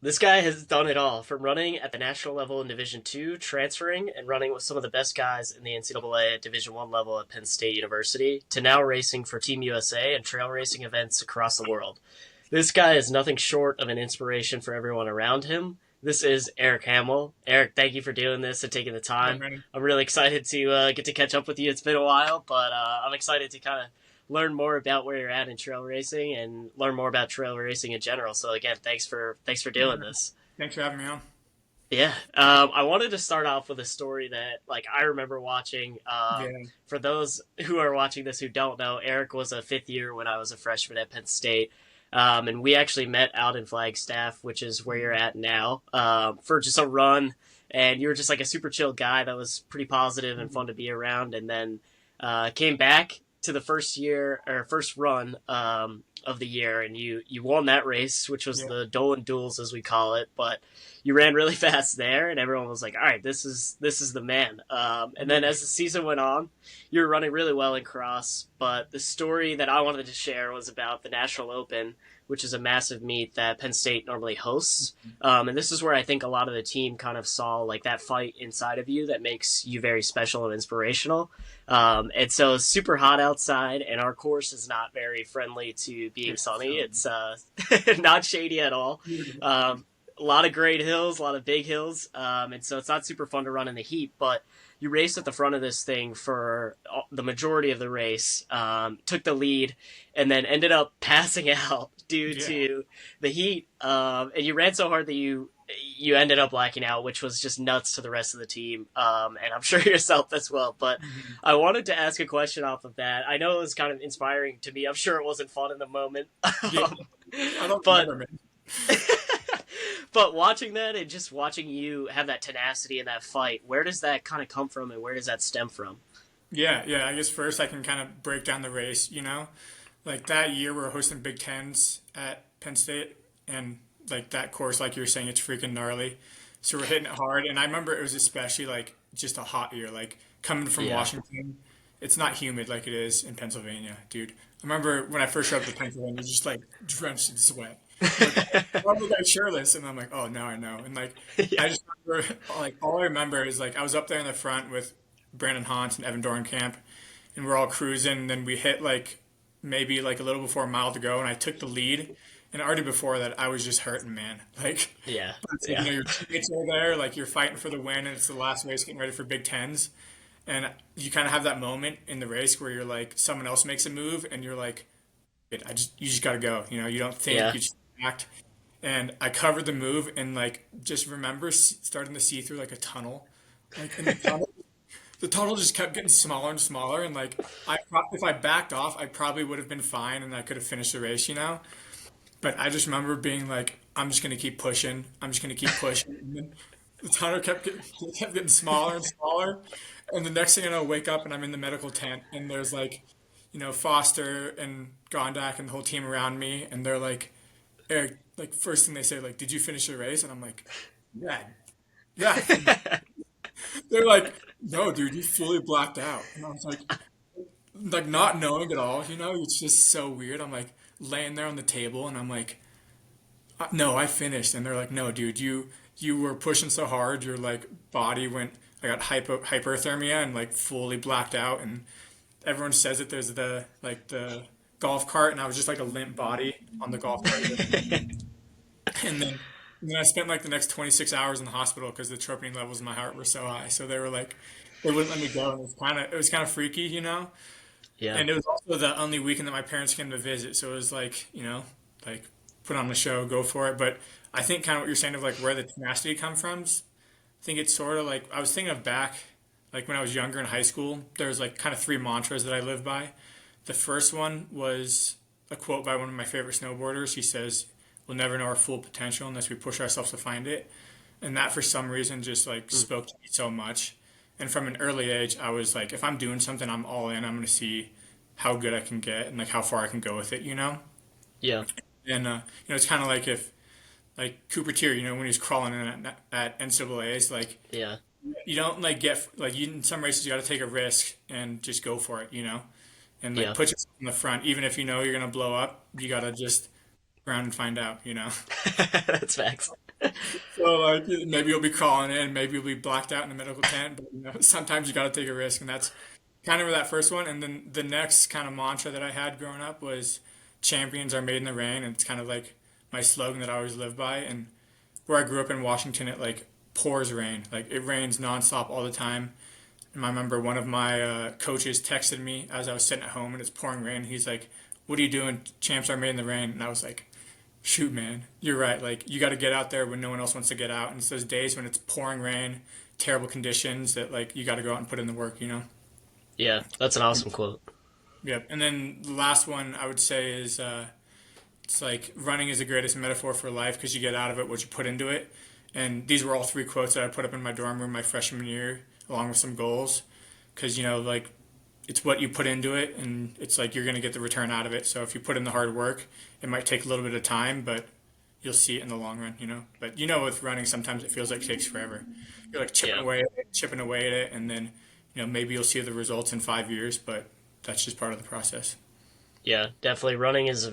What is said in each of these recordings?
This guy has done it all, from running at the national level in Division Two, transferring and running with some of the best guys in the NCAA at Division One level at Penn State University, to now racing for Team USA and trail racing events across the world. This guy is nothing short of an inspiration for everyone around him. This is Eric Hamel. Eric, thank you for doing this and taking the time. I'm really excited to get to catch up with you. It's been a while, but I'm excited to kind of learn more about where you're at in trail racing and learn more about trail racing in general. So again, thanks for doing this. Thanks for having me on. Yeah, I wanted to start off with a story that I remember watching. Yeah. For those who are watching this who don't know, Eric was a fifth year when I was a freshman at Penn State. And we actually met out in Flagstaff, which is where you're at now, for just a run. And you were just like a super chill guy that was pretty positive and fun to be around. And then came back to the first run of the year, and you won that race, which was Yeah. the Dolan Duels as we call it. But you ran really fast there, and everyone was like, "All right, this is the man." And then as the season went on, you were running really well in cross. But the story that I wanted to share was about the National Open, which is a massive meet that Penn State normally hosts. And this is where I think a lot of the team kind of saw like that fight inside of you that makes you very special and inspirational. And so it's super hot outside, and our course is not very friendly to being sunny. It's not shady at all. A lot of great hills, a lot of big hills, and so it's not super fun to run in the heat. But you raced at the front of this thing for the majority of the race, took the lead, and then ended up passing out due Yeah. to the heat. And you ran so hard that you ended up blacking out, which was just nuts to the rest of the team, and I'm sure yourself as well. But I wanted to ask a question off of that. I know it was kind of inspiring to me. I'm sure it wasn't fun in the moment, Yeah. I don't but remember, man. but watching that and just watching you have that tenacity in that fight, where does that kind of come from, and where does that stem from? Yeah. I guess first I can kind of break down the race, Like that year we were hosting Big Tens at Penn State, and like that course, like you're saying, it's freaking gnarly. So we're hitting it hard, and I remember it was especially like just a hot year, like coming from Yeah. Washington. It's not humid like it is in Pennsylvania, dude. I remember when I first showed up to Pennsylvania, just like drenched in sweat. Like, why was I shirtless? And I'm like, oh, now I know. And like, Yeah. I just remember, like, all I remember is like I was up there in the front with Brandon Haunt and Evan Dorenkamp, and we're all cruising. And then we hit like maybe like a little before a mile to go, and I took the lead. And already before that, I was just hurting, man. Like, Yeah. but it's like, Yeah. your teammates are there, like you're fighting for the win, and it's the last race, getting ready for Big Tens, and you kind of have that moment in the race where you're like, someone else makes a move, and you're like, you just gotta go. You don't think, Yeah. you just act. And I covered the move, and like just remember starting to see through like a tunnel, like in the tunnel just kept getting smaller and smaller, and like if I backed off, I probably would have been fine, and I could have finished the race. But I just remember being like, I'm just gonna keep pushing. I'm just gonna keep pushing. And then the tunnel kept getting smaller and smaller. And the next thing I know, I wake up and I'm in the medical tent, and there's like, Foster and Gondak and the whole team around me, and they're like, Eric, like first thing they say, like, did you finish the race? And I'm like, yeah, yeah. They're like, no, dude, you fully blacked out. And I was like not knowing at all, it's just so weird. I'm like laying there on the table, and I'm like, no, I finished. And they're like, no, dude, you were pushing so hard, your like body went. I got hyperthermia and like fully blacked out. And everyone says that there's the golf cart, and I was just like a limp body on the golf cart. And then I spent like the next 26 hours in the hospital because the troponin levels in my heart were so high. So they were like, they wouldn't let me go, and it was kind of freaky. Yeah. And it was also the only weekend that my parents came to visit, so it was like, like put on the show, go for it. But I think kind of what you're saying of like where the tenacity comes from. I think it's sort of like I was thinking of back, like when I was younger in high school. There's like kind of three mantras that I live by. The first one was a quote by one of my favorite snowboarders. He says, "We'll never know our full potential unless we push ourselves to find it." And that for some reason just like spoke to me so much. And from an early age, I was like, if I'm doing something, I'm all in. I'm going to see how good I can get and like how far I can go with it. Yeah. And it's kind of like if like Cooper Tier, when he was crawling in at NCAA's, like Yeah. you don't like get like you in some races you got to take a risk and just go for it. And like Yeah. put yourself in the front, even if you know you're going to blow up, you got to just ground and find out. That's facts. So like maybe you'll be crawling in, maybe you'll be blacked out in the medical tent, but sometimes you got to take a risk, and that's kind of that first one. And then the next kind of mantra that I had growing up was "Champions are made in the rain," and it's kind of like my slogan that I always live by. And where I grew up in Washington, it like pours rain, like it rains nonstop all the time. And I remember one of my coaches texted me as I was sitting at home and it's pouring rain. He's like, "What are you doing? Champs are made in the rain." And I was like, shoot, man, you're right. Like, you got to get out there when no one else wants to get out. And it's those days when it's pouring rain, terrible conditions that, like, you got to go out and put in the work, you know? Yeah, that's an awesome quote. Yep. And then the last one I would say is it's like running is the greatest metaphor for life because you get out of it what you put into it. And these were all three quotes that I put up in my dorm room my freshman year, along with some goals. Because, like, it's what you put into it, and it's like you're going to get the return out of it. So if you put in the hard work, it might take a little bit of time, but you'll see it in the long run. But with running, sometimes it feels like it takes forever. You're like chipping Yeah. away at it, chipping away at it, and then maybe you'll see the results in 5 years, but that's just part of the process. Yeah, definitely. Running is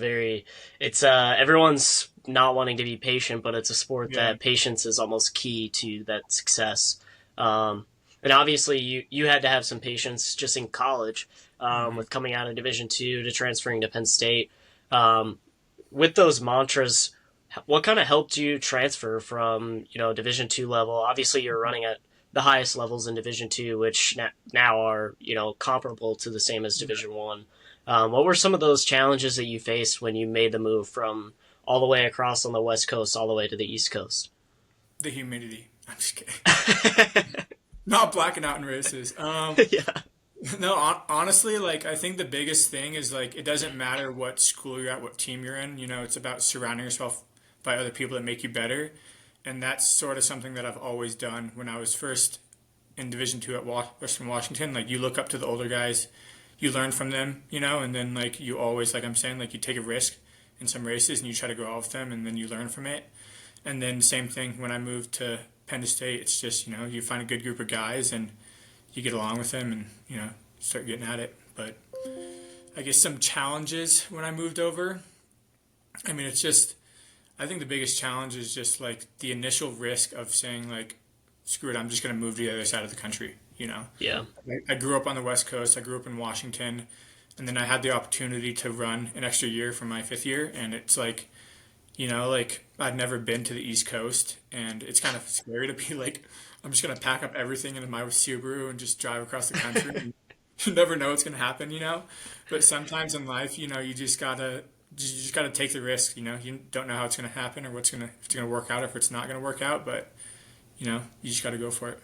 it's everyone's not wanting to be patient, but it's a sport Yeah. that patience is almost key to that success. And obviously, you had to have some patience just in college, Hmm. with coming out of Division II to transferring to Penn State. Um, with those mantras, what kind of helped you transfer from Division II level? Obviously, you're running at the highest levels in Division II, which now are comparable to the same as Division I. What were some of those challenges that you faced when you made the move from all the way across on the West Coast all the way to the East Coast? The humidity. I'm just kidding. Not blacking out in races. Yeah, No, honestly, like I think the biggest thing is like it doesn't matter what school you're at, what team you're in. It's about surrounding yourself by other people that make you better, and that's sort of something that I've always done. When I was first in Division II at Western Washington, like you look up to the older guys, you learn from them, and then like you always, like I'm saying, like you take a risk in some races and you try to go out with them, and then you learn from it. And then same thing when I moved to Penn State, it's just you find a good group of guys and you get along with them and start getting at it. But I guess some challenges when I moved over. I mean, it's just I think the biggest challenge is just like the initial risk of saying like, screw it, I'm just going to move to the other side of the country. yeah, I grew up on the West Coast. I grew up in Washington, and then I had the opportunity to run an extra year for my fifth year, and it's like. Like I'd never been to the East Coast, and it's kind of scary to be like, I'm just gonna pack up everything in my Subaru and just drive across the country. And you never know what's gonna happen. But sometimes in life, you just gotta take the risk. You don't know how it's gonna happen or if it's gonna work out or if it's not gonna work out. But you just gotta go for it.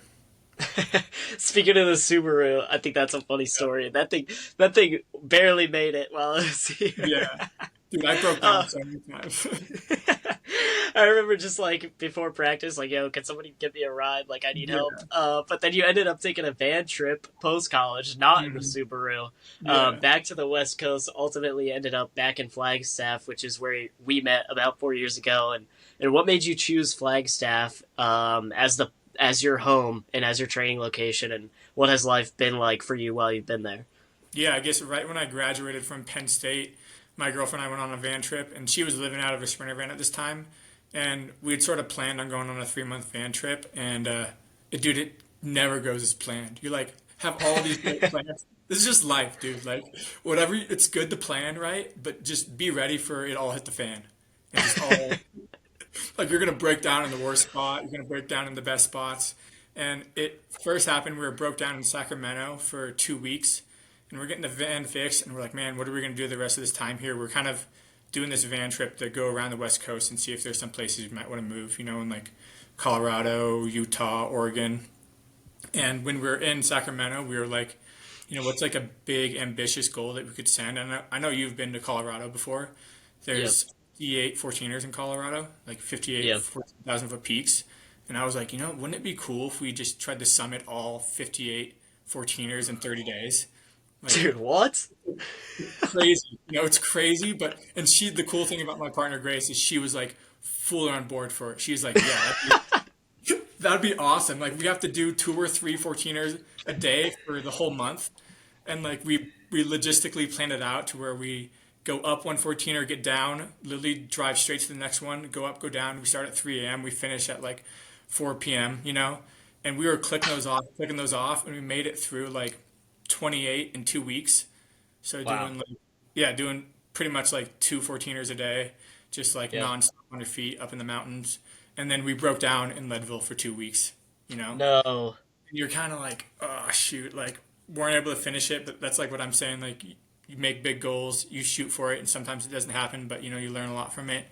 Speaking of the Subaru, I think that's a funny story. That thing barely made it while I was here. Yeah, dude, I broke Uh, down so many times. I remember just like before practice, like, yo, can somebody give me a ride? Like, I need help. Yeah. But then you ended up taking a van trip post college, not in the Mhm. Subaru, Yeah. back to the West Coast. Ultimately, ended up back in Flagstaff, which is where we met about 4 years ago. And what made you choose Flagstaff as your home and as your training location? And what has life been like for you while you've been there? Yeah, I guess right when I graduated from Penn State, my girlfriend and I went on a van trip, and she was living out of a Sprinter van at this time, and we had sort of planned on going on a 3-month van trip, and dude, it never goes as planned. You like have all these great plans. This is just life, dude. Like whatever, it's good to plan, right? But just be ready for it all hit the fan, and just all like you're gonna break down in the worst spot, you're gonna break down in the best spots. And it first happened, we were broke down in Sacramento for 2 weeks, and we're getting the van fixed, and we're like, man, what are we gonna do the rest of this time here? We're kind of doing this van trip to go around the West Coast and see if there's some places we might want to move, in like Colorado, Utah, Oregon. And when we were in Sacramento, we were like, what's like a big ambitious goal that we could send? And I know you've been to Colorado before. Yep. There's 58 14ers in Colorado, like 58 Yep. 14,000 foot peaks. And I was like, wouldn't it be cool if we just tried to summit all 58 14ers in 30 days? Like Dude, what? crazy. It's crazy, but and the cool thing about my partner Grace is she was like fully on board for it. She was like, yeah, that'd be awesome. Like we have to do 2 or 3 14ers a day for the whole month, and like we logistically planned it out to where we go up 114 or get down, literally drive straight to the next one, go up, go down. We start at 3 a.m. We finish at like 4 p.m., and we were clicking those off, and we made it through like 28 in 2 weeks. So Wow. doing pretty much like two 14ers a day, just like Yeah. non-stop on your feet up in the mountains. And then we broke down in Leadville for 2 weeks, you know? No. And you're kind of like, oh, shoot, like, weren't able to finish it, but that's like what I'm saying. Like, you make big goals, you shoot for it, and sometimes it doesn't happen, but you learn a lot from it.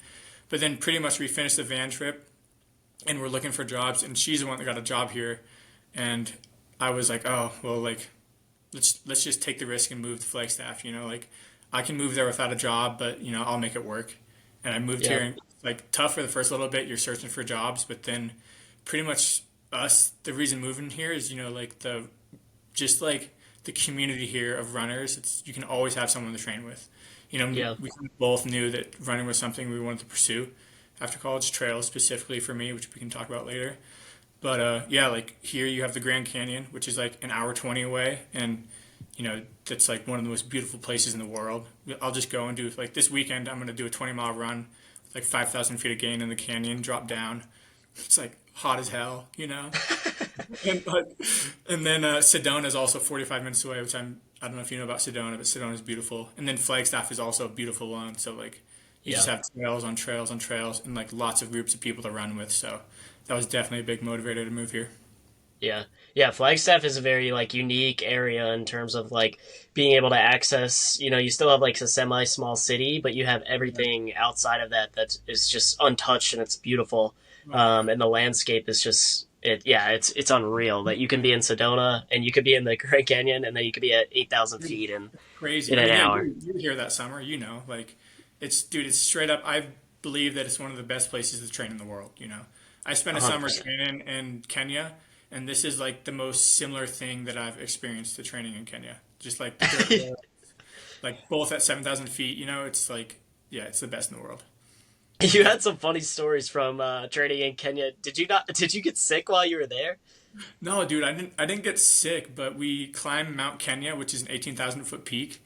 But then pretty much we finished the van trip, and we're looking for jobs, and she's the one that got a job here. And I was like, oh, well, like, let's just take the risk and move to Flagstaff. Like I can move there without a job, but I'll make it work. And I moved Yeah. here, and it's like tough for the first little bit. You're searching for jobs, but then pretty much the reason moving here is like just like the community here of runners. It's you can always have someone to train with. Yeah. We both knew that running was something we wanted to pursue after college, trails specifically for me, which we can talk about later. But yeah, like here you have the Grand Canyon, which is like an hour 20 away, and that's like one of the most beautiful places in the world. I'll just go and do like this weekend. I'm gonna do a 20-mile run, like 5,000 feet of gain in the canyon, drop down. It's like hot as hell, and, like, and then Sedona is also 45 minutes away, which I don't know if you know about Sedona, but Sedona is beautiful. And then Flagstaff is also a beautiful one. So like you Yeah. just have trails on trails on trails, and like lots of groups of people to run with. So that was definitely a big motivator to move here. Yeah. Yeah, Flagstaff is a very like unique area in terms of like being able to access, you still have like a semi small city, but you have everything outside of that that is just untouched and it's beautiful. Right. And the landscape is just it's unreal that you can be in Sedona and you could be in the Grand Canyon and then you could be at 8,000 feet Crazy. in I an mean, yeah, hour. you're here that summer, like it's straight up. I believe that it's one of the best places to train in the world. I spent a summer 100%. training in Kenya, and this is like the most similar thing that I've experienced to training in Kenya. Just like the dirt road, like both at 7,000 feet. It's like, yeah, it's the best in the world. You had some funny stories from training in Kenya. Did you not? Did you get sick while you were there? No, dude, I didn't get sick, but we climbed Mount Kenya, which is an 18,000-foot peak,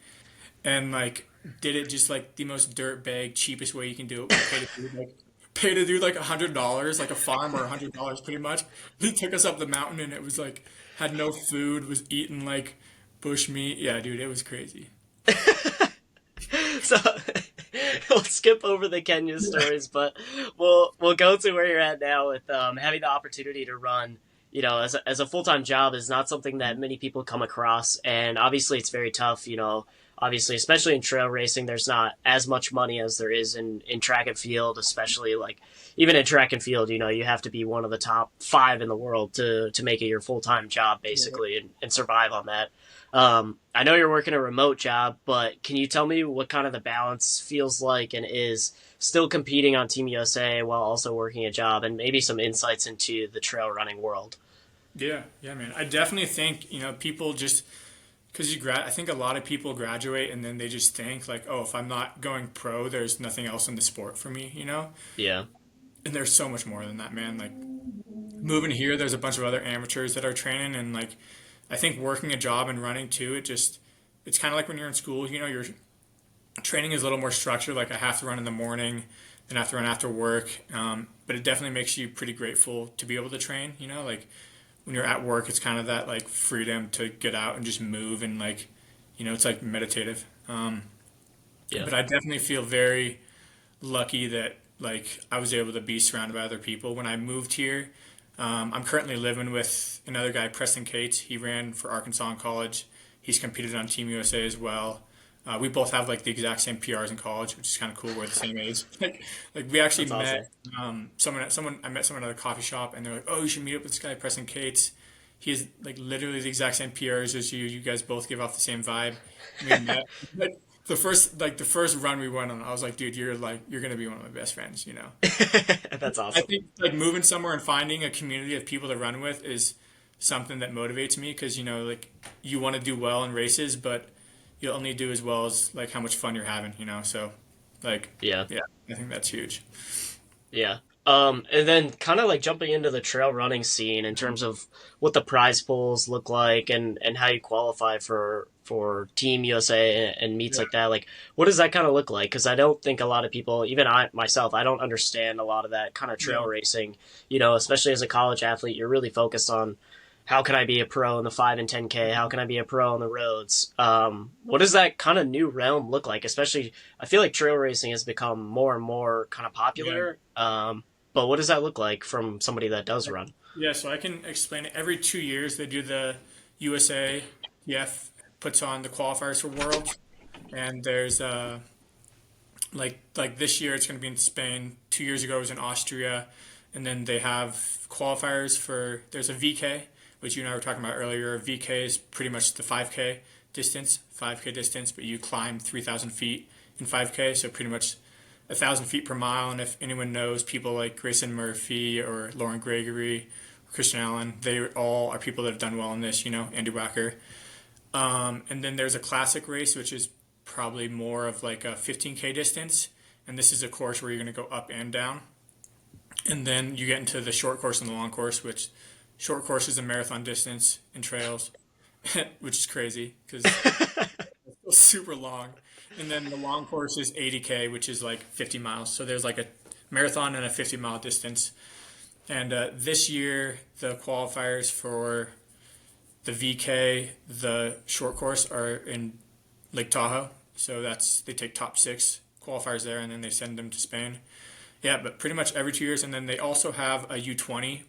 and like did it just like the most dirt bag, cheapest way you can do it. Pay to do like $100, like a farm or $100 pretty much. He took us up the mountain, and it was like had no food, was eating like bush meat. Yeah, dude, it was crazy. So we'll skip over the Kenya stories, but we'll go to where you're at now with having the opportunity to run. As a full time job is not something that many people come across, and obviously it's very tough. Obviously, especially in trail racing, there's not as much money as there is in track and field, especially like even in track and field, you have to be one of the top five in the world to make it your full time job, basically, and survive on that. I know you're working a remote job, but can you tell me what kind of the balance feels like and is still competing on Team USA while also working a job, and maybe some insights into the trail running world? Yeah, yeah, man. I definitely think people just because I think a lot of people graduate and then they just think like, oh, if I'm not going pro, there's nothing else in the sport for me. Yeah. And there's so much more than that, man. Like moving here, there's a bunch of other amateurs that are training, and like I think working a job and running too, it's kind of like when you're in school, your training is a little more structured. Like I have to run in the morning, then I have to run after work. But it definitely makes you pretty grateful to be able to train. Like when you're at work, it's kind of that like freedom to get out and just move, and like it's like meditative. Yeah. But I definitely feel very lucky that like I was able to be surrounded by other people when I moved here. I'm currently living with another guy, Preston Cates. He ran for Arkansas in college. He's competed on Team USA as well. We both have like the exact same PRs in college, which is kind of cool. We're the same age. Like we actually That's awesome. met someone. I met someone at a coffee shop, and they're like, "Oh, you should meet up with this guy, Preston Cates. He has like literally the exact same PRs as you. You guys both give off the same vibe." We met. Like, the first run we went on, I was like, "Dude, you're gonna be one of my best friends." That's I awesome. think like moving somewhere and finding a community of people to run with is something that motivates me because like you want to do well in races, but you'll only do as well as like how much fun you're having. So like Yeah. yeah, I think that's huge. Yeah. And then kind of like jumping into the trail running scene in terms of what the prize pools look like and how you qualify for Team USA and meets Yeah. like that. Like, what does that kind of look like? Because I don't think a lot of people, even I myself, I don't understand a lot of that kind of trail Yeah. racing. Especially as a college athlete, you're really focused on how can I be a pro in the 5 and 10K? How can I be a pro on the roads? What does that kind of new realm look like? Especially, I feel like trail racing has become more and more kind of Yeah. popular. But what does that look like from somebody that does run? Yeah, so I can explain it. Every 2 years, they do the USA TF puts on the qualifiers for Worlds, and there's like this year it's going to be in Spain. 2 years ago it was in Austria, and then they have qualifiers for. There's a VK, which you and I were talking about earlier. VK is pretty much the 5K distance, but you climb 3,000 feet in 5K, so pretty much 1,000 feet per mile. And if anyone knows people like Grayson Murphy or Lauren Gregory or Christian Allen, they all are people that have done well in this. Andy Wacker. And then there's a classic race, which is probably more of like a 15K distance. And this is a course where you're going to go up and down. And then you get into the short course and the long course, which short course is a marathon distance in trails, which is crazy because it's super long. And then the long course is 80K, which is like 50 miles. So there's like a marathon and a 50-mile distance. And this year, the qualifiers for the VK, the short course, are in Lake Tahoe. So they take top six qualifiers there, and then they send them to Spain. Yeah, but pretty much every 2 years, and then they also have a U20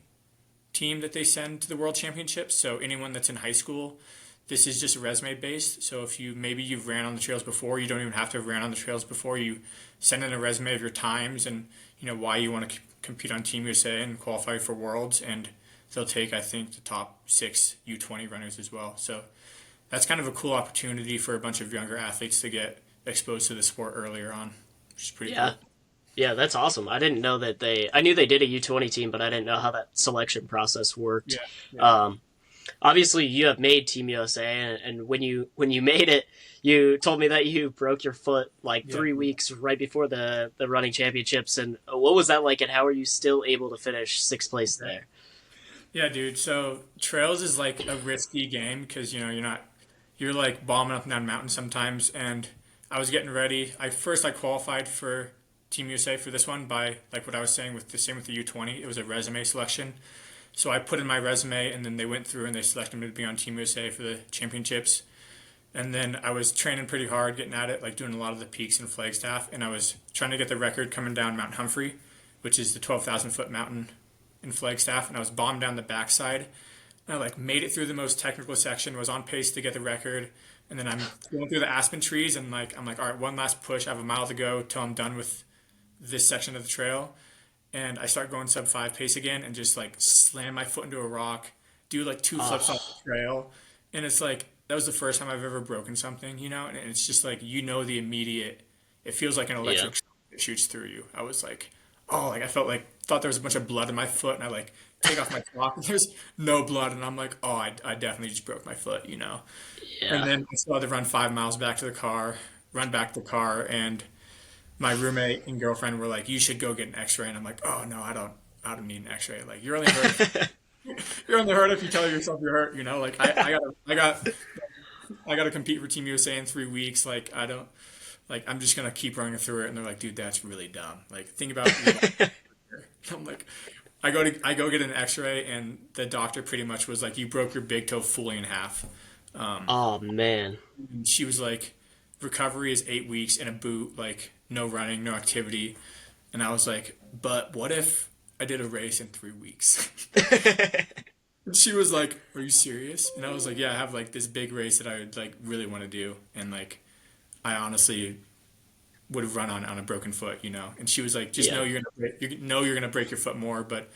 team that they send to the World Championships. So anyone that's in high school, this is just resume based. So if you've ran on the trails before, you don't even have to have ran on the trails before. You send in a resume of your times and why you want to compete on Team USA and qualify for Worlds, and they'll take, I think, the top six U20 runners as well. So that's kind of a cool opportunity for a bunch of younger athletes to get exposed to the sport earlier on, which is pretty Yeah, cool. yeah, that's awesome. I didn't know that I knew they did a U20 team, but I didn't know how that selection process worked. Yeah, yeah, Um, Obviously, you have made Team USA, and when you made it, you told me that you broke your foot like yeah. 3 weeks right before the running championships. And what was that like? And how are you still able to finish sixth place there? Yeah, dude. So trails is like a risky game because you're like bombing up and down mountains sometimes. And I was getting ready. I qualified for Team USA for this one by like what I was saying with the same with the U20. It was a resume selection. So I put in my resume, and then they went through and they selected me to be on Team USA for the championships. And then I was training pretty hard, getting at it, like doing a lot of the peaks in Flagstaff, and I was trying to get the record coming down Mount Humphrey, which is the 12,000-foot mountain in Flagstaff, and I was bombed down the backside. And I like made it through the most technical section, was on pace to get the record, and then I'm going through the aspen trees, and like I'm like, all right, one last push. I have a mile to go till I'm done with this section of the trail, and I start going sub five pace again, and just like slam my foot into a rock, do like two flips off Oh, the trail, and it's like that was the first time I've ever broken something, and it's just like the immediate. It feels like an yeah. electric shock that shoots through you. I was like, oh, like I felt like thought there was a bunch of blood in my foot, and I like take off my sock, and there's no blood, and I'm like, oh, I definitely just broke my foot. And Yeah. then I still had to run 5 miles back to the car, run back to the car, and my roommate and girlfriend were like, "You should go get an X-ray," and I'm like, "Oh no, I don't need an X-ray. Like you're only hurt if you tell yourself you're hurt. Like I gotta compete for Team USA in 3 weeks. Like I don't like I'm just gonna keep running through it." And they're like, "Dude, that's really dumb. Like think about your life." I'm like, I go get an X-ray, and the doctor pretty much was like, "You broke your big toe fully in half." Oh man. And she was like, "Recovery is 8 weeks in a boot, like no running, no activity." And I was like, "But what if I did a race in 3 weeks?" And she was like, "Are you serious?" And I was like, "Yeah, I have like this big race that I would like really want to do, and like I honestly would have run on a broken foot." And she was like, "Just Yeah. know you're gonna break your foot more, but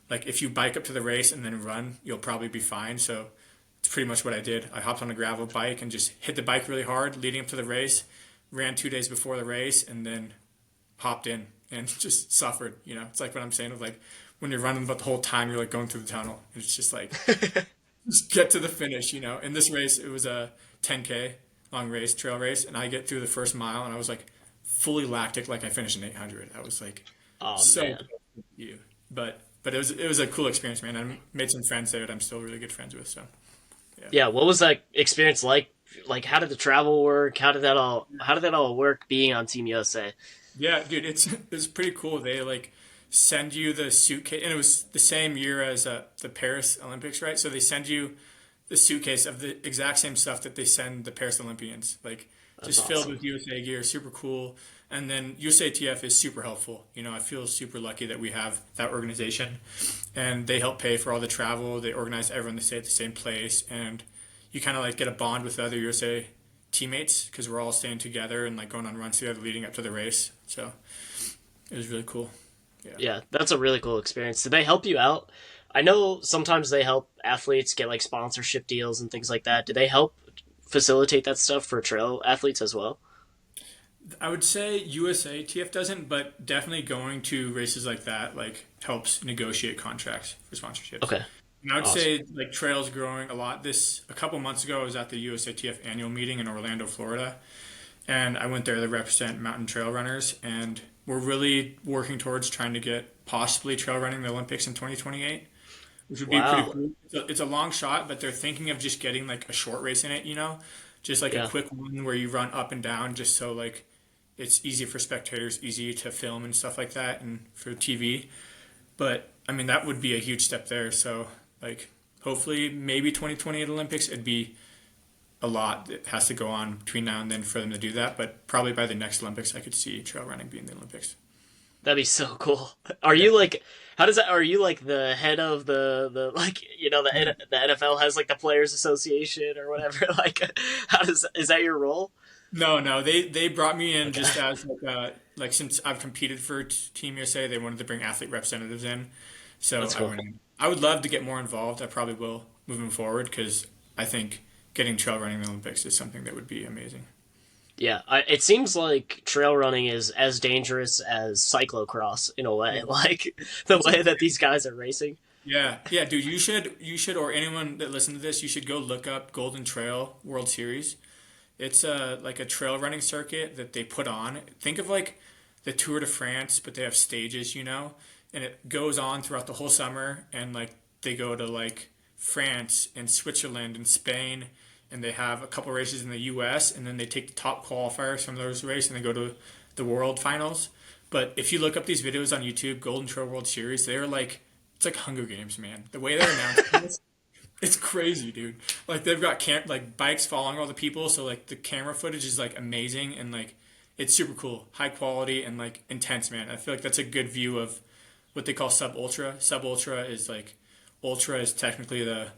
like if you bike up to the race and then run, you'll probably be fine." So it's pretty much what I did. I hopped on a gravel bike and just hit the bike really hard leading up to the race, ran 2 days before the race, and then hopped in and just suffered. It's like what I'm saying of like when you're running, but the whole time you're like going through the tunnel. And it's just like just get to the finish. In this race, it was a 10K long race, trail race, and I get through the first mile, and I was like fully lactic, like I finished an 800. I was like Oh so man. you. But it was a cool experience, man. I made some friends there that I'm still really good friends with. So yeah. Yeah, what was that experience like? Like, how did the travel work? How did that all work being on Team USA? Yeah, dude, it's pretty cool. They like send you the suitcase, and it was the same year as the Paris Olympics, right? So they send you the suitcase of the exact same stuff that they send the Paris Olympians, like That's just filled awesome. with USA gear, super cool. And then USATF is super helpful. I feel super lucky that we have that organization, and they help pay for all the travel. They organize everyone to stay at the same place, and you kind of like get a bond with the other USA teammates because we're all staying together and like going on runs together leading up to the race. So it was really cool. Yeah. Yeah, that's a really cool experience. Did they help you out? I know sometimes they help athletes get like sponsorship deals and things like that. Do they help facilitate that stuff for trail athletes as well? I would say USA TF doesn't, but definitely going to races like that like helps negotiate contracts for sponsorships. Okay, And I would awesome. say like trails growing a lot. This a couple months ago I was at the USATF annual meeting in Orlando, Florida, and I went there to represent mountain trail runners, and we're really working towards trying to get possibly trail running in the Olympics in 2028, which would be pretty Wow. cool. It's a long shot, but they're thinking of just getting like a short race in it, just like a Yeah. quick one where you run up and down, just so like it's easy for spectators, easy to film and stuff like that, and for TV. But I mean, that would be a huge step there. So like, hopefully, maybe 2028 Olympics, it'd be a lot that has to go on between now and then for them to do that. But probably by the next Olympics, I could see trail running being the Olympics. That'd be so cool. Are Yeah. you like how does that are you like the head of the like the NFL has like the players association or whatever like how does is that your role? No, no, they brought me in Okay. just as like since I've competed for Team USA, they wanted to bring athlete representatives in, so That's I cool. went in. I would love to get more involved. I probably will moving forward because I think getting trail running in the Olympics is something that would be amazing. Yeah, it seems like trail running is as dangerous as cyclocross in a way. Yeah, Like the it's way that insane. these guys are racing. Yeah, yeah, dude, you should, or anyone that listens to this, you should go look up Golden Trail World Series. It's like a trail running circuit that they put on. Think of like the Tour de France, but they have stages, and it goes on throughout the whole summer. And like they go to like France and Switzerland and Spain, and they have a couple races in the U.S. and then they take the top qualifiers from those races and they go to the World Finals. But if you look up these videos on YouTube, Golden Trail World Series, they're like it's like Hunger Games, man. The way they're announcing this, it's crazy, dude. Like they've got like bikes following all the people, so like the camera footage is like amazing and like it's super cool, high quality and like intense, man. I feel like that's a good view of what they call sub ultra. Sub ultra is like ultra is technically the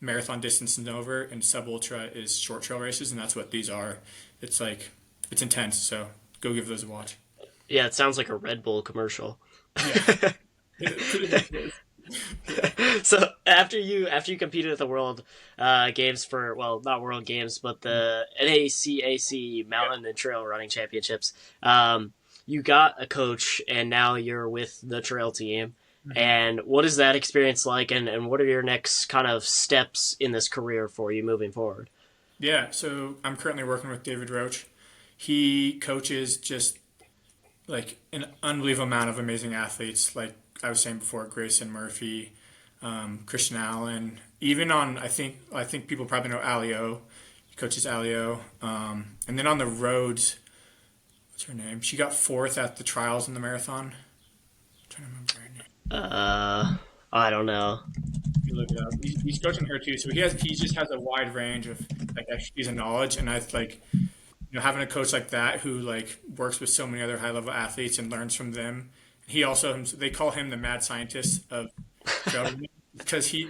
marathon distance and over, and sub ultra is short trail races, and that's what these are. It's like it's intense, so go give those a watch. Yeah, it sounds like a Red Bull commercial. Yeah, pretty much is. Yeah. So after you competed at the World Games for well not World Games but the NACAC Mountain and Trail Running Championships, you got a coach and now you're with the trail team. Mhm. And what is that experience like? And what are your next kind of steps in this career for you moving forward? Yeah, so I'm currently working with David Roach. He coaches just like an unbelievable amount of amazing athletes. Like I was saying before, Grayson Murphy, Christian Allen. Even on, I think people probably know Alio. He coaches Alio. And then on the roads, what's her name? She got fourth at the trials in the marathon. I'm trying to remember her name. Uh, I don't know. You look it up. He's coaching her too, so he just has a wide range of like expertise and knowledge. And I like having a coach like that who like works with so many other high level athletes and learns from them. He also they call him the mad scientist of trail running because the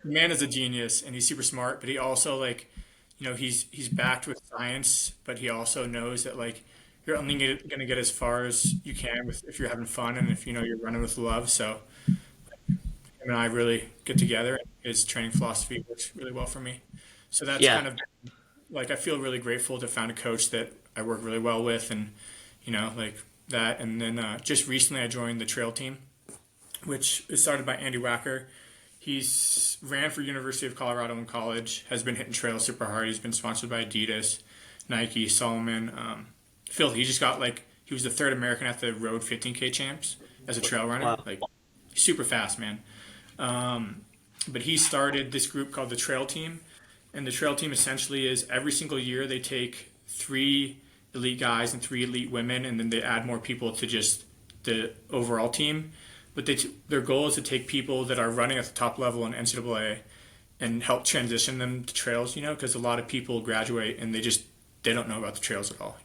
man is a genius and he's super smart, but he also like he's backed with science, but he also knows that like you're only going to get as far as you can with if you're having fun and if you're running with love. So him and I really get together. And his training philosophy works really well for me. So that's Yeah, kind of like I feel really grateful to find a coach that I work really well with, and like that. And then just recently, I joined the trail team, which is started by Andy Wacker. He's ran for University of Colorado in college, has been hitting trails super hard. He's been sponsored by Adidas, Nike, Solomon. Phil, he just got like he was the third American at the Road 15K champs, as a trail runner. Wow. Like super fast, man. But he started this group called the Trail Team, and the Trail Team essentially is every single year they take three elite guys and three elite women, and then they add more people to just the overall team. But their goal is to take people that are running at the top level in NCAA and help transition them to trails, because a lot of people graduate and they don't know about the trails at all,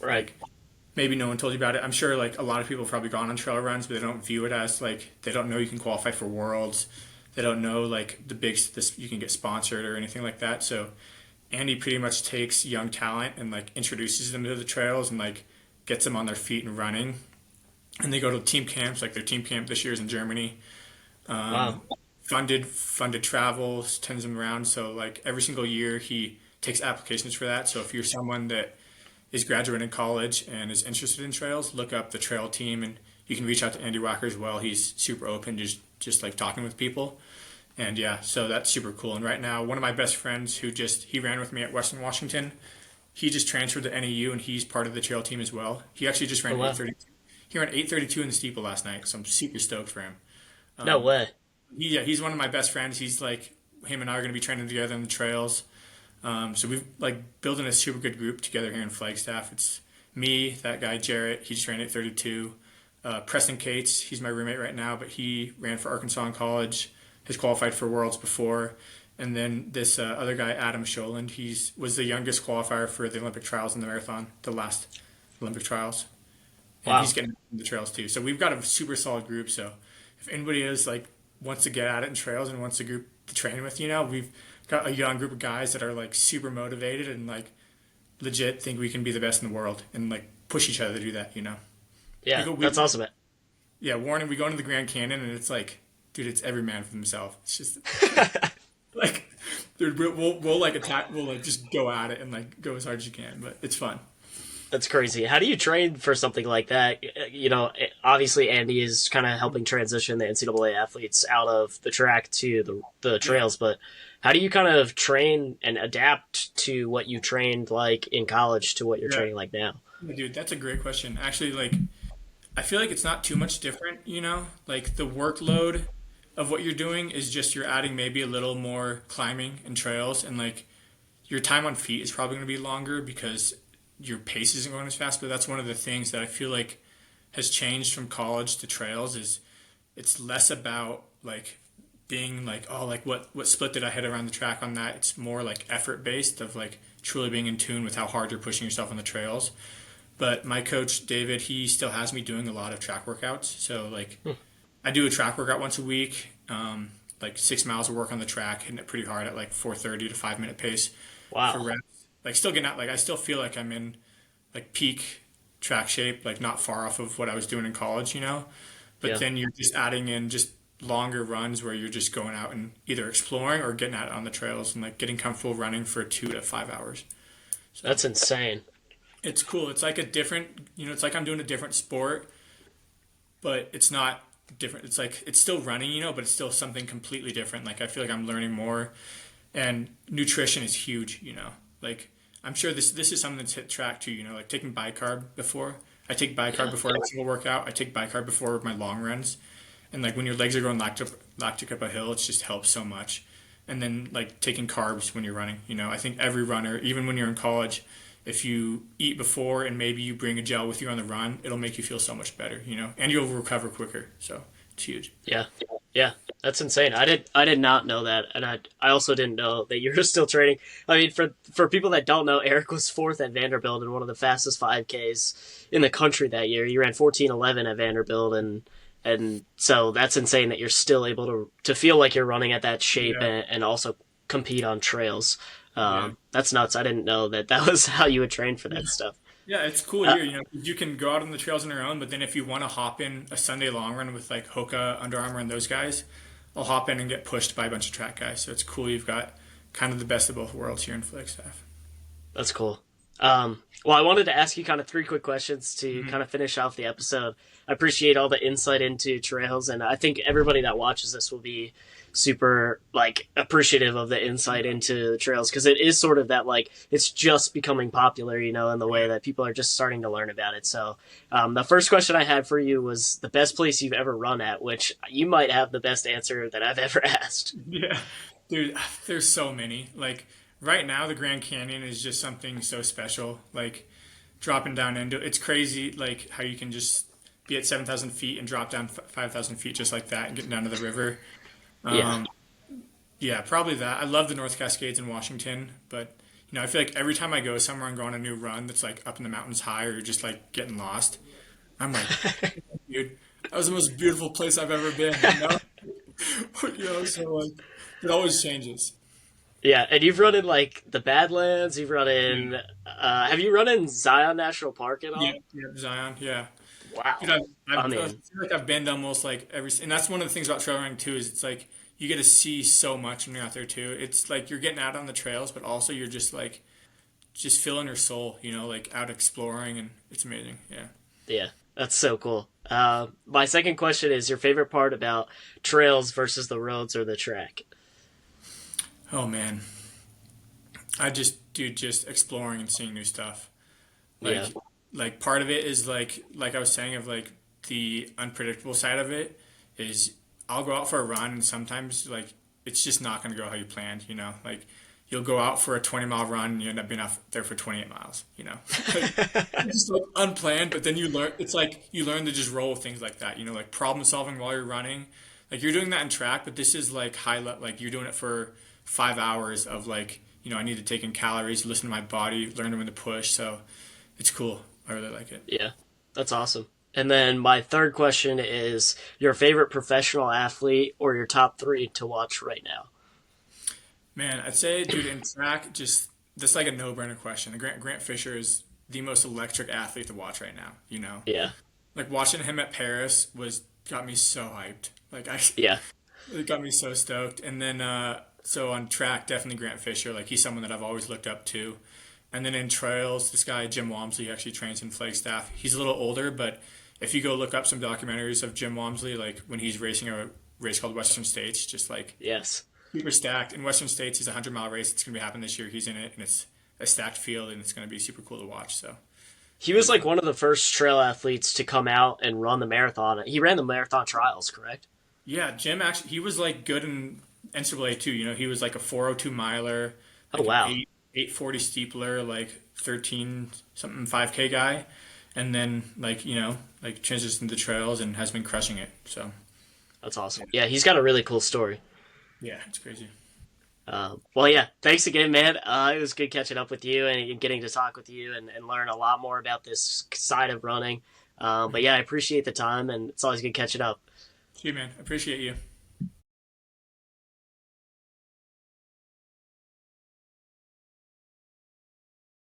Right. Like maybe no one told you about it. I'm sure like a lot of people have probably gone on trail runs, but they don't view it as like, they don't know you can qualify for worlds. They don't know like you can get sponsored or anything like that. So Andy pretty much takes young talent and like introduces them to the trails and like gets them on their feet and running. And they go to team camps, like their team camp this year is in Germany. Wow. Funded travels, sends them around. So like every single year he takes applications for that. So if you're someone that is graduating college and is interested in trails, look up the Trail Team, and you can reach out to Andy Wacker as well. He's super open, just like talking with people. And yeah, so that's super cool. And right now, one of my best friends he ran with me at Western Washington, he just transferred to NAU and he's part of the Trail Team as well. He actually just ran Oh, wow. 8:32. He ran 8:32 in the steeple last night, so I'm super stoked for him. No way. He's one of my best friends. He's like, him and I are going to be training together on the trails. So we've like building a super good group together here in Flagstaff. It's me, that guy Jarrett. He just ran 8:32. Preston Cates, he's my roommate right now, but he ran for Arkansas in college. Has qualified for Worlds before. And then this other guy, Adam Scholand, was the youngest qualifier for the Olympic trials in the marathon, the last Olympic trials. And Wow. he's getting in the trails too. So we've got a super solid group. So if anybody wants to get at it in trails and wants a group to train with, we've got a young group of guys that are like super motivated and like legit think we can be the best in the world and like push each other to do that. Yeah, that's awesome. Yeah, Warren, we go into the Grand Canyon and it's like, dude, it's every man for himself. It's just like, dude, we'll like attack, we'll like just go at it and like go as hard as you can, but it's fun. That's crazy. How do you train for something like that? Obviously Andy is kind of helping transition the NCAA athletes out of the track to the trails, but how do you kind of train and adapt to what you trained like in college to what you're training like now? Yeah, dude, that's a great question. Actually, like, I feel like it's not too much different, Like the workload of what you're doing is just you're adding maybe a little more climbing and trails, and like your time on feet is probably going to be longer because your pace isn't going as fast. But that's one of the things that I feel like has changed from college to trails is it's less about like being like, oh, like what split did I hit around the track on that? It's more like effort based of like truly being in tune with how hard you're pushing yourself on the trails. But my coach, David, he still has me doing a lot of track workouts. So, like, I do a track workout once a week, like 6 miles of work on the track, hitting it pretty hard at like 4:30 to 5 minute pace for Wow. reps. Like, still getting out, like, I still feel like I'm in like peak track shape, like, not far off of what I was doing in college, But Yeah. then you're just adding in just longer runs where you're just going out and either exploring or getting out on the trails and like getting comfortable running for 2 to 5 hours. So. That's insane. It's cool. It's like a different, it's like I'm doing a different sport, but it's not different. It's like, it's still running, but it's still something completely different. Like, I feel like I'm learning more, and nutrition is huge, Like, I'm sure this is something that's hit track too, like taking bicarb before. I take bicarb before every single workout. I take bicarb before my long runs. And like when your legs are going lactic up a hill, it just helps so much. And then like taking carbs when you're running, I think every runner, even when you're in college, if you eat before and maybe you bring a gel with you on the run, it'll make you feel so much better, and you'll recover quicker. So it's huge. Yeah. Yeah. That's insane. I did not know that. And I also didn't know that you were still training. I mean, for people that don't know, Eric was fourth at Vanderbilt in one of the fastest 5Ks in the country that year. You ran 14:11 at Vanderbilt, and so that's insane that you're still able to feel like you're running at that shape Yeah. and also compete on trails. Yeah. That's nuts. I didn't know that was how you would train for that stuff. Yeah, it's cool Uh, here. You can go out on the trails on your own, but then if you want to hop in a Sunday long run with like Hoka, Under Armour, and those guys, I'll hop in and get pushed by a bunch of track guys. So it's cool. You've got kind of the best of both worlds here in Flagstaff. that's cool. Well, I wanted to ask you kind of three quick questions to Mhm. kind of finish off the episode. I appreciate all the insight into trails, and I think everybody that watches this will be super like appreciative of the insight into the trails because it is sort of that like it's just becoming popular, in the way Yeah. that people are just starting to learn about it. So, the first question I had for you was the best place you've ever run at, which you might have the best answer that I've ever asked. Yeah. Dude, there's so many. Like right now, the Grand Canyon is just something so special. Like dropping down into it's crazy. Like how you can just be at 7,000 feet and drop down 5,000 feet just like that and get down to the river. Yeah, Um, yeah, probably that. I love the North Cascades in Washington, but I feel like every time I go somewhere and go on a new run that's like up in the mountains high or you're just like getting lost, I'm like, dude, that was the most beautiful place I've ever been. So like it always changes. yeah, and you've run in like the Badlands. You've run Yeah, in. Have you run in Zion National Park at yeah, all? yeah, Zion, yeah. Dude, Wow. I I mean, feel like I've been to almost like every, and that's one of the things about trail running too, is it's like you get to see so much when you're out there too. It's like you're getting out on the trails, but also you're just like, just feeling your soul, like out exploring, and it's amazing. Yeah. yeah, that's so cool. My second question is your favorite part about trails versus the roads or the track. Oh man, I just, dude, just exploring and seeing new stuff. Like, Yeah, part of it is like I was saying of like the unpredictable side of it is I'll go out for a run and sometimes like it's just not going to go how you planned. Like you'll go out for a 20-mile run and you end up being out there for 28 miles. It's just like unplanned, but then you learn. It's like you learn to just roll with things like that. Like problem solving while you're running. Like you're doing that in track, but this is like high level. Like you're doing it for 5 hours of like I need to take in calories, listen to my body, learn when to push. So it's cool. I really like it. yeah, that's awesome. And then my third question is your favorite professional athlete or your top three to watch right now. Man, I'd say, dude, in track, just that's like a no-brainer question. Grant Fisher is the most electric athlete to watch right now. Yeah, Like watching him at Paris was got me so hyped. Like yeah, it got me so stoked. And then so on track, definitely Grant Fisher. Like he's someone that I've always looked up to. And then in trails, this guy Jim Walmsley actually trains in Flagstaff. He's a little older, but if you go look up some documentaries of Jim Walmsley, like when he's racing a race called Western States, just like yes. super stacked. In Western States, he's a 100-mile race. It's going to be happening this year. He's in it, and it's a stacked field, and it's going to be super cool to watch. So He it'll was be like fun. one of the first trail athletes to come out and run the marathon. He ran the marathon trials, correct? Yeah, Jim actually, he was like good in NCAA too. He was like a 402 miler, Oh like an wow, 840 steepler, like 13 something 5K guy, and then like like transitioned to trails and has been crushing it. So that's awesome. yeah, Yeah, he's got a really cool story. yeah, it's crazy. Well, yeah, thanks again, man. It was good catching up with you and getting to talk with you and learn a lot more about this side of running. But yeah, I appreciate the time and it's always good catching up. See you, man. Appreciate you.